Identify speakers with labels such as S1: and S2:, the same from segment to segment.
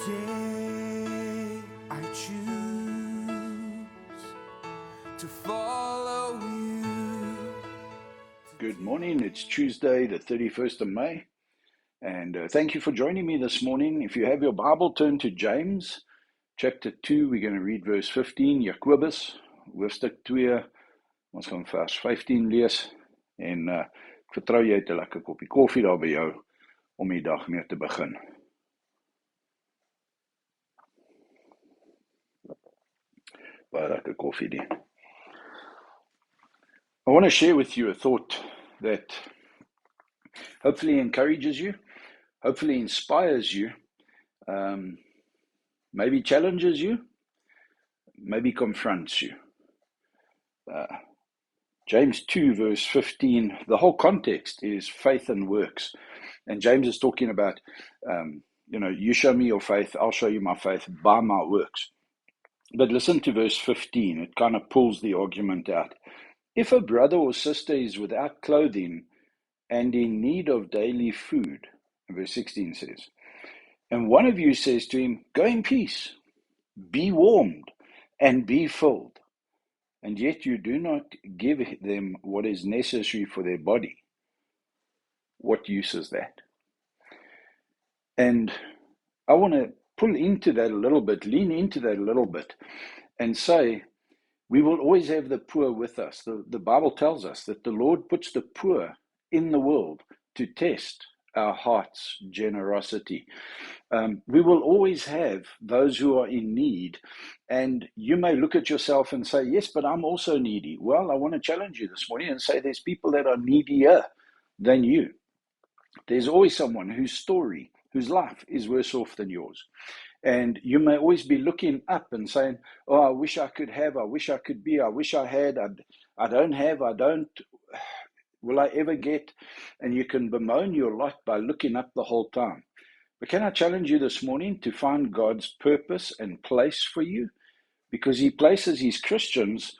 S1: Today I choose to follow you.
S2: Good morning. It's Tuesday, the 31st of May. And thank you for joining me this morning. If you have your Bible, turn to James chapter 2. We're going to read verse 15. Jacobus, hoofstuk 2. Ons gaan vers 15 lees. En ek vertrou jy het 'n lekker koppie koffie daar by jou om die dag mee te begin. Baie lekker koffie die. I want to share with you a thought that hopefully encourages you, hopefully inspires you, maybe challenges you, maybe confronts you. James 2 verse 15, the whole context is faith and works. And James is talking about, you show me your faith, I'll show you my faith by my works. But listen to verse 15, it kind of pulls the argument out. If a brother or sister is without clothing and in need of daily food, verse 16 says, and one of you says to him, go in peace, be warmed and be filled, and yet you do not give them what is necessary for their body, what use is that? And I want to pull into that a little bit, lean into that a little bit, and say, we will always have the poor with us. The Bible tells us that the Lord puts the poor in the world to test our heart's generosity. We will always have those who are in need, and you may look at yourself and say, yes, but I'm also needy. Well, I want to challenge you this morning and say there's people that are needier than you. There's always someone whose story, whose life is worse off than yours. And you may always be looking up and saying, oh, I wish I could have, I wish I could be, I wish I had, I don't have, I don't, will I ever get? And you can bemoan your lot by looking up the whole time. But can I challenge you this morning to find God's purpose and place for you? Because he places his Christians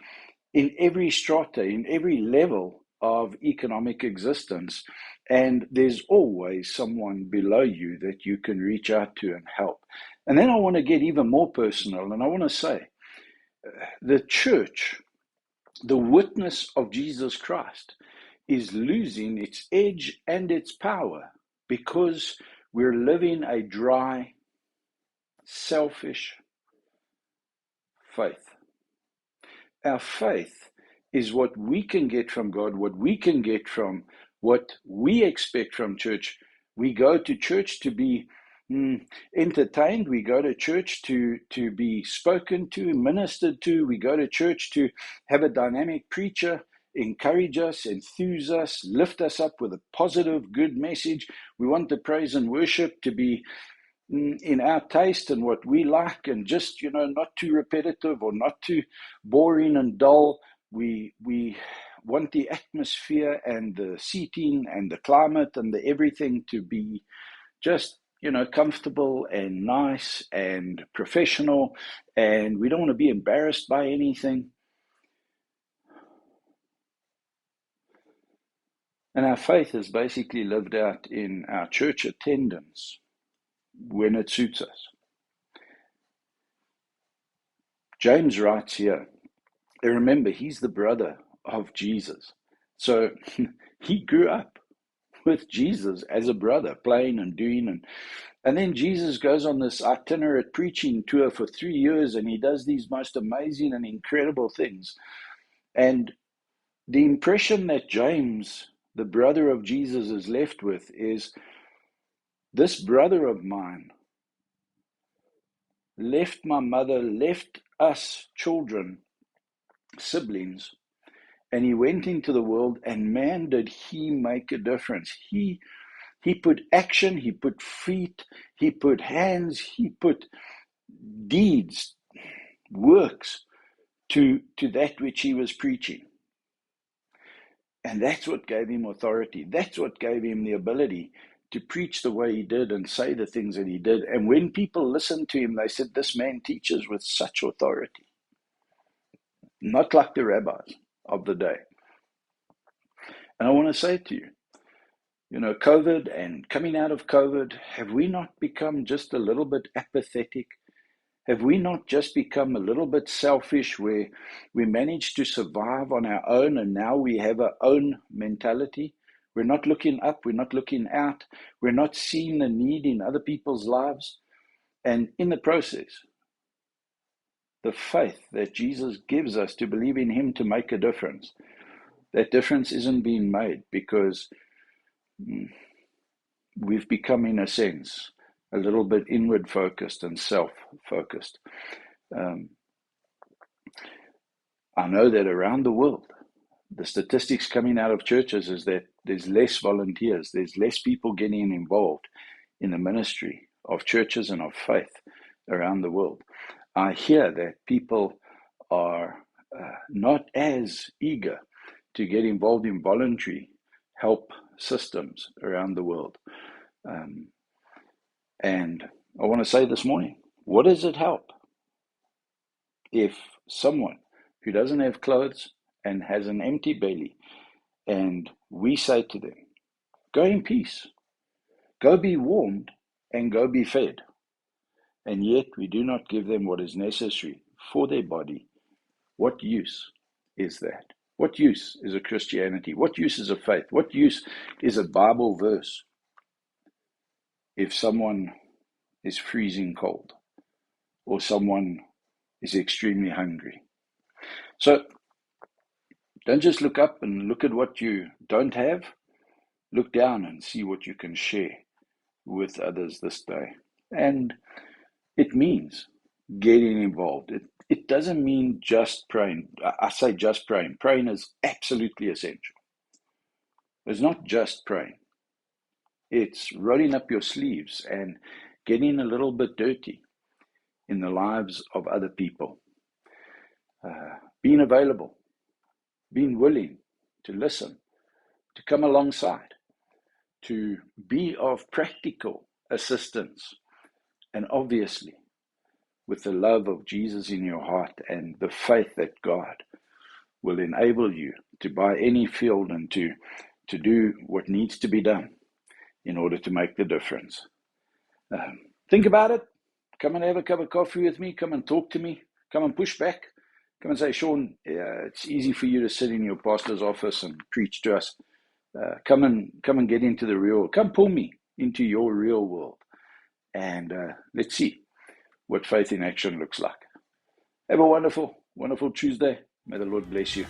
S2: in every strata, in every level of economic existence. And there's always someone below you that you can reach out to and help. And then I want to get even more personal, and I want to say, the church, the witness of Jesus Christ, is losing its edge and its power because we're living a dry, selfish faith. Our faith is what we can get from God, what we can get from what we expect from church. We go to church to be entertained. We go to church to be spoken to, ministered to. We go to church to have a dynamic preacher encourage us, enthuse us, lift us up with a positive, good message. We want the praise and worship to be in our taste and what we like, and just, not too repetitive or not too boring and dull. We want the atmosphere and the seating and the climate and the everything to be just, comfortable and nice and professional, and we don't want to be embarrassed by anything. And our faith is basically lived out in our church attendance when it suits us. James writes here, and remember, he's the brother of Jesus. So he grew up with Jesus as a brother, playing and doing. And then Jesus goes on this itinerant preaching tour for 3 years, and he does these most amazing and incredible things. And the impression that James, the brother of Jesus, is left with is, this brother of mine left my mother, left us children, siblings, and he went into the world, and man, did he make a difference. He put action, he put feet, he put hands, he put deeds, works to that which he was preaching. And that's what gave him authority. That's what gave him the ability to preach the way he did and say the things that he did. And when people listened to him, they said, this man teaches with such authority. Not like the rabbis of the day. And I want to say to you, COVID and coming out of COVID, have we not become just a little bit apathetic? Have we not just become a little bit selfish where we managed to survive on our own and now we have our own mentality? We're not looking up, we're not looking out, we're not seeing the need in other people's lives. And in the process, the faith that Jesus gives us to believe in Him to make a difference, that difference isn't being made because we've become, in a sense, a little bit inward focused and self-focused. I know that around the world, the statistics coming out of churches is that there's less volunteers, there's less people getting involved in the ministry of churches and of faith around the world. I hear that people are not as eager to get involved in voluntary help systems around the world. And I want to say this morning, what does it help if someone who doesn't have clothes and has an empty belly, and we say to them, go in peace, go be warmed, and go be fed, and yet we do not give them what is necessary for their body? What use is that? What use is a Christianity? What use is a faith? What use is a Bible verse if someone is freezing cold or someone is extremely hungry? So don't just look up and look at what you don't have. Look down and see what you can share with others this day. And it means getting involved. It doesn't mean just praying. I say just praying. Praying is absolutely essential. It's not just praying. It's rolling up your sleeves and getting a little bit dirty in the lives of other people. Being available, being willing to listen, to come alongside, to be of practical assistance, and obviously with the love of Jesus in your heart and the faith that God will enable you to buy any field and to do what needs to be done in order to make the difference. Think about it. Come and have a cup of coffee with me. Come and talk to me. Come and push back. Come and say, Sean, it's easy for you to sit in your pastor's office and preach to us. Come and get into the real world. Come pull me into your real world. And let's see what faith in action looks like. Have a wonderful, wonderful Tuesday. May the Lord bless you.